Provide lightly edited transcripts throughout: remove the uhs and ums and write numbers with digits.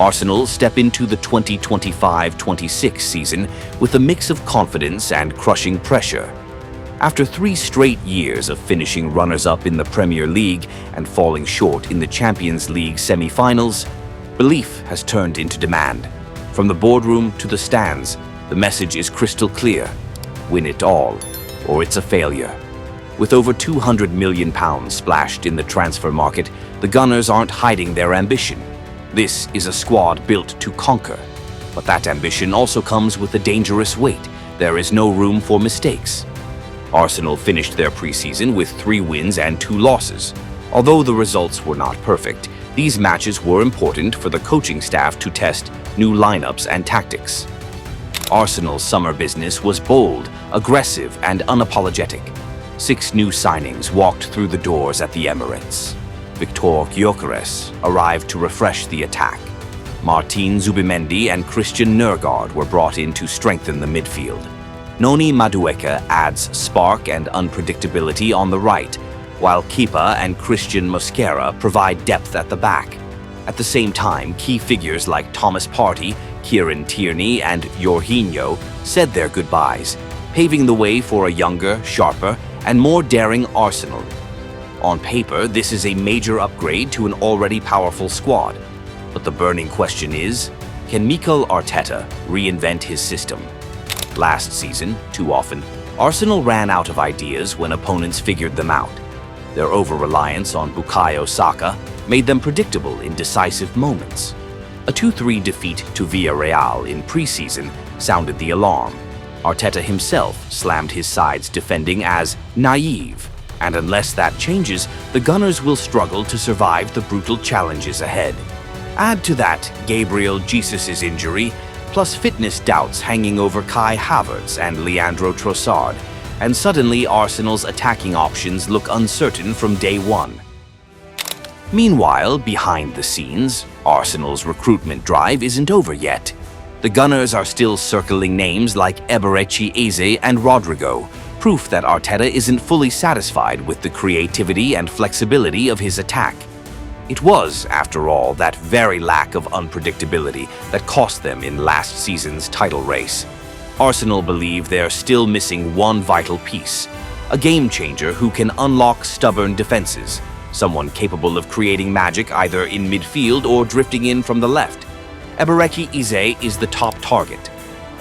Arsenal step into the 2025-26 season with a mix of confidence and crushing pressure. After 3 straight years of finishing runners-up in the Premier League and falling short in the Champions League semi-finals, belief has turned into demand. From the boardroom to the stands, the message is crystal clear: win it all, or it's a failure. With over £200 million splashed in the transfer market, the Gunners aren't hiding their ambition. This is a squad built to conquer. But that ambition also comes with a dangerous weight. There is no room for mistakes. Arsenal finished their preseason with 3 wins and 2 losses. Although the results were not perfect, these matches were important for the coaching staff to test new lineups and tactics. Arsenal's summer business was bold, aggressive, and unapologetic. 6 new signings walked through the doors at the Emirates. Viktor Gyökeres arrived to refresh the attack. Martín Zubimendi and Christian Nørgaard were brought in to strengthen the midfield. Noni Madueke adds spark and unpredictability on the right, while Kepa and Christian Mosquera provide depth at the back. At the same time, key figures like Thomas Partey, Kieran Tierney, and Jorginho said their goodbyes, paving the way for a younger, sharper, and more daring Arsenal. On paper, this is a major upgrade to an already powerful squad. But the burning question is, can Mikel Arteta reinvent his system? Last season, too often, Arsenal ran out of ideas when opponents figured them out. Their over-reliance on Bukayo Saka made them predictable in decisive moments. A 2-3 defeat to Villarreal in preseason sounded the alarm. Arteta himself slammed his side's defending as naive, and unless that changes, the Gunners will struggle to survive the brutal challenges ahead. Add to that Gabriel Jesus' injury, plus fitness doubts hanging over Kai Havertz and Leandro Trossard, and suddenly Arsenal's attacking options look uncertain from day one. Meanwhile, behind the scenes, Arsenal's recruitment drive isn't over yet. The Gunners are still circling names like Eberechi Eze and Rodrigo, proof that Arteta isn't fully satisfied with the creativity and flexibility of his attack. It was, after all, that very lack of unpredictability that cost them in last season's title race. Arsenal believe they're still missing one vital piece, a game-changer who can unlock stubborn defenses, someone capable of creating magic either in midfield or drifting in from the left. Eberechi Eze is the top target.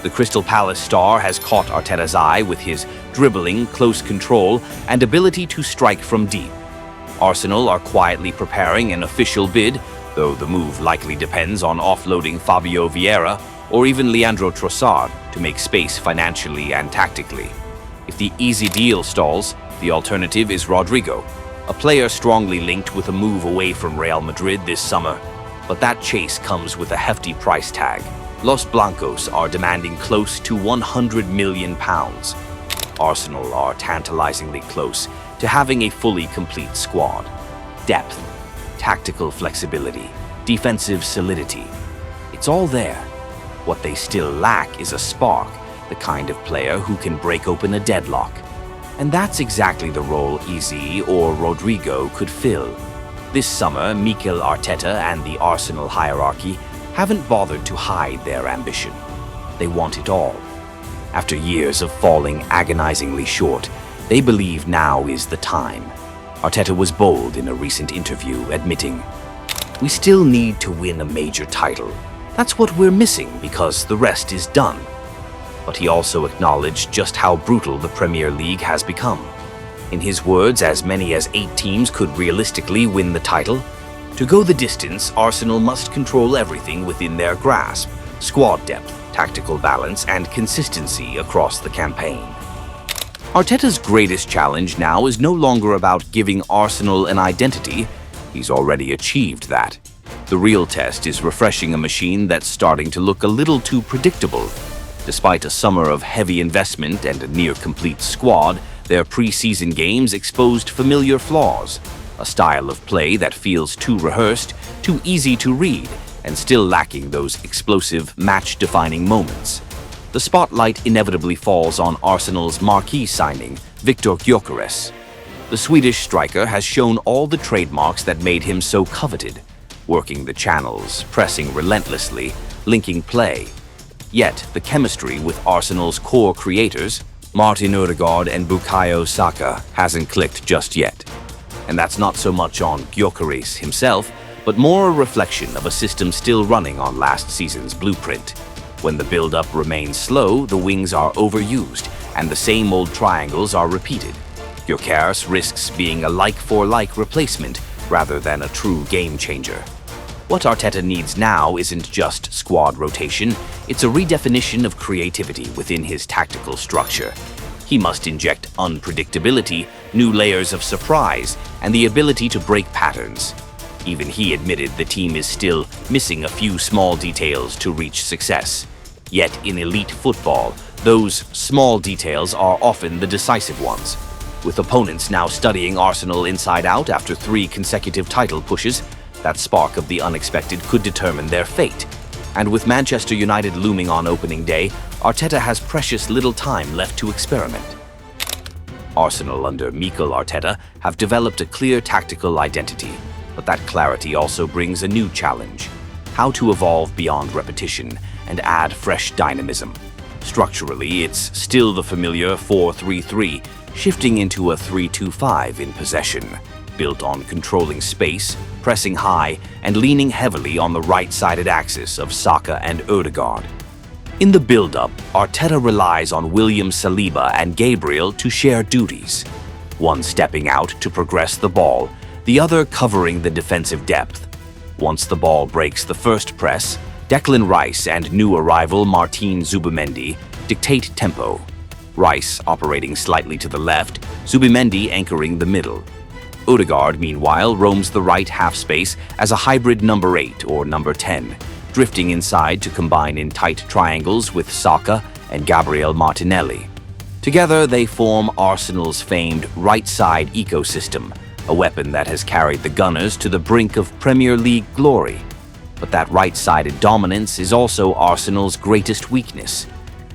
The Crystal Palace star has caught Arteta's eye with his dribbling, close control, and ability to strike from deep. Arsenal are quietly preparing an official bid, though the move likely depends on offloading Fabio Vieira or even Leandro Trossard to make space financially and tactically. If the easy deal stalls, the alternative is Rodrigo, a player strongly linked with a move away from Real Madrid this summer. But that chase comes with a hefty price tag. Los Blancos are demanding close to £100 million. Arsenal are tantalizingly close to having a fully complete squad. Depth, tactical flexibility, defensive solidity. It's all there. What they still lack is a spark, the kind of player who can break open a deadlock. And that's exactly the role Eze or Rodrigo could fill. This summer, Mikel Arteta and the Arsenal hierarchy haven't bothered to hide their ambition. They want it all. After years of falling agonizingly short, they believe now is the time. Arteta was bold in a recent interview, admitting, "We still need to win a major title. That's what we're missing because the rest is done." But he also acknowledged just how brutal the Premier League has become. In his words, as many as 8 teams could realistically win the title. To go the distance, Arsenal must control everything within their grasp: squad depth, tactical balance, and consistency across the campaign. Arteta's greatest challenge now is no longer about giving Arsenal an identity. He's already achieved that. The real test is refreshing a machine that's starting to look a little too predictable. Despite a summer of heavy investment and a near-complete squad, their pre-season games exposed familiar flaws. A style of play that feels too rehearsed, too easy to read, and still lacking those explosive, match-defining moments. The spotlight inevitably falls on Arsenal's marquee signing, Viktor Gyökeres. The Swedish striker has shown all the trademarks that made him so coveted. working the channels, pressing relentlessly, linking play. Yet, the chemistry with Arsenal's core creators, Martin Odegaard and Bukayo Saka, hasn't clicked just yet. And that's not so much on Gyökeres himself, but more a reflection of a system still running on last season's blueprint. When the build-up remains slow, the wings are overused, and the same old triangles are repeated. Gyökeres risks being a like-for-like replacement rather than a true game-changer. What Arteta needs now isn't just squad rotation, it's a redefinition of creativity within his tactical structure. He must inject unpredictability, new layers of surprise, and the ability to break patterns. Even he admitted the team is still missing a few small details to reach success. Yet in elite football, those small details are often the decisive ones. With opponents now studying Arsenal inside out after 3 consecutive title pushes, that spark of the unexpected could determine their fate. And with Manchester United looming on opening day, Arteta has precious little time left to experiment. Arsenal under Mikel Arteta have developed a clear tactical identity, but that clarity also brings a new challenge: how to evolve beyond repetition and add fresh dynamism. Structurally, it's still the familiar 4-3-3, shifting into a 3-2-5 in possession, built on controlling space, pressing high, and leaning heavily on the right-sided axis of Saka and Odegaard. In the build-up, Arteta relies on William Saliba and Gabriel to share duties, one stepping out to progress the ball, the other covering the defensive depth. Once the ball breaks the first press, Declan Rice and new arrival Martín Zubimendi dictate tempo. Rice operating slightly to the left, Zubimendi anchoring the middle. Odegaard, meanwhile, roams the right half space as a hybrid number 8 or number 10, drifting inside to combine in tight triangles with Saka and Gabriel Martinelli. Together, they form Arsenal's famed right-side ecosystem, a weapon that has carried the Gunners to the brink of Premier League glory. But that right-sided dominance is also Arsenal's greatest weakness.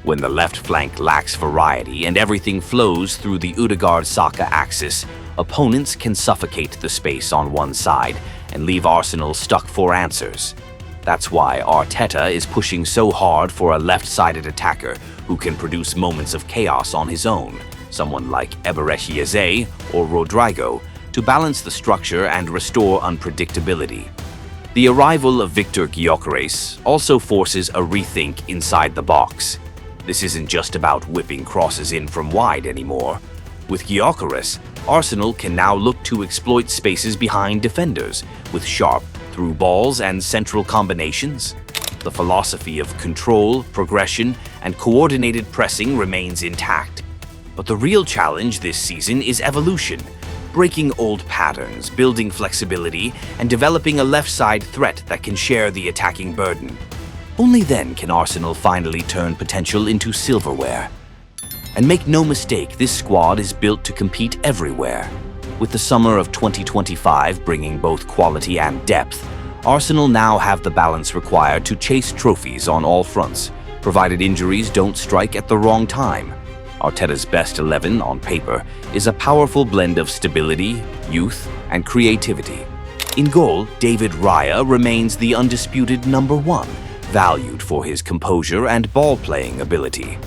When the left flank lacks variety and everything flows through the Odegaard-Saka axis, opponents can suffocate the space on one side and leave Arsenal stuck for answers. That's why Arteta is pushing so hard for a left-sided attacker who can produce moments of chaos on his own, someone like Eberechi Eze or Rodrigo, to balance the structure and restore unpredictability. The arrival of Viktor Gyökeres also forces a rethink inside the box. This isn't just about whipping crosses in from wide anymore. With Gyökeres, Arsenal can now look to exploit spaces behind defenders with sharp through balls and central combinations. The philosophy of control, progression, and coordinated pressing remains intact. But the real challenge this season is evolution, breaking old patterns, building flexibility, and developing a left-side threat that can share the attacking burden. Only then can Arsenal finally turn potential into silverware. And make no mistake, this squad is built to compete everywhere. With the summer of 2025 bringing both quality and depth, Arsenal now have the balance required to chase trophies on all fronts, provided injuries don't strike at the wrong time. Arteta's best 11 on paper is a powerful blend of stability, youth, and creativity. In goal, David Raya remains the undisputed number 1, valued for his composure and ball-playing ability.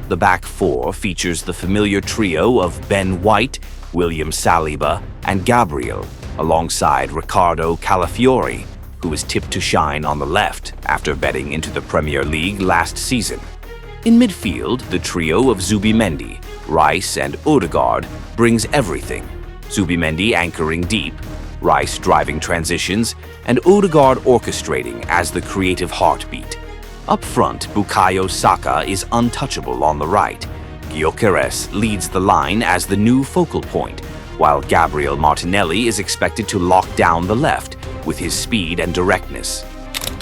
The back 4 features the familiar trio of Ben White, William Saliba, and Gabriel, alongside Riccardo Calafiori, who is tipped to shine on the left after betting into the Premier League last season. In midfield, the trio of Zubimendi, Rice, and Odegaard brings everything. Zubimendi anchoring deep, Rice driving transitions, and Odegaard orchestrating as the creative heartbeat. Up front, Bukayo Saka is untouchable on the right. Gyökeres leads the line as the new focal point, while Gabriel Martinelli is expected to lock down the left with his speed and directness.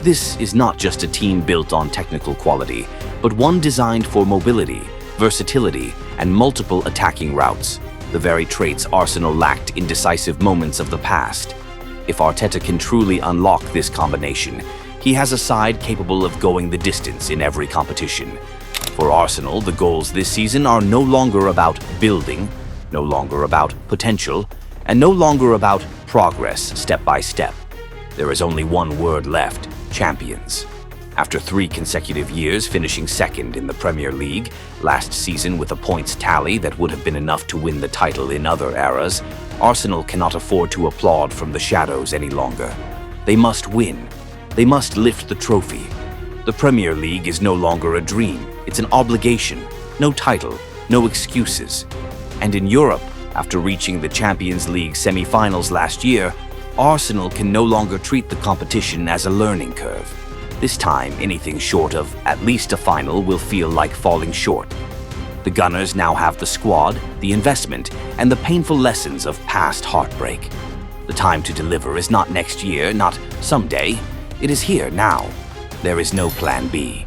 This is not just a team built on technical quality, but one designed for mobility, versatility, and multiple attacking routes, the very traits Arsenal lacked in decisive moments of the past. If Arteta can truly unlock this combination, he has a side capable of going the distance in every competition. For Arsenal, the goals this season are no longer about building, no longer about potential, and no longer about progress step by step. There is only one word left: champions. After 3 consecutive years finishing second in the Premier League, last season with a points tally that would have been enough to win the title in other eras, Arsenal cannot afford to applaud from the shadows any longer. They must win. They must lift the trophy. The Premier League is no longer a dream. It's an obligation. No title, no excuses. And in Europe, after reaching the Champions League semi-finals last year, Arsenal can no longer treat the competition as a learning curve. This time, anything short of at least a final will feel like falling short. The Gunners now have the squad, the investment, and the painful lessons of past heartbreak. The time to deliver is not next year, not someday. It is here now. There is no plan B.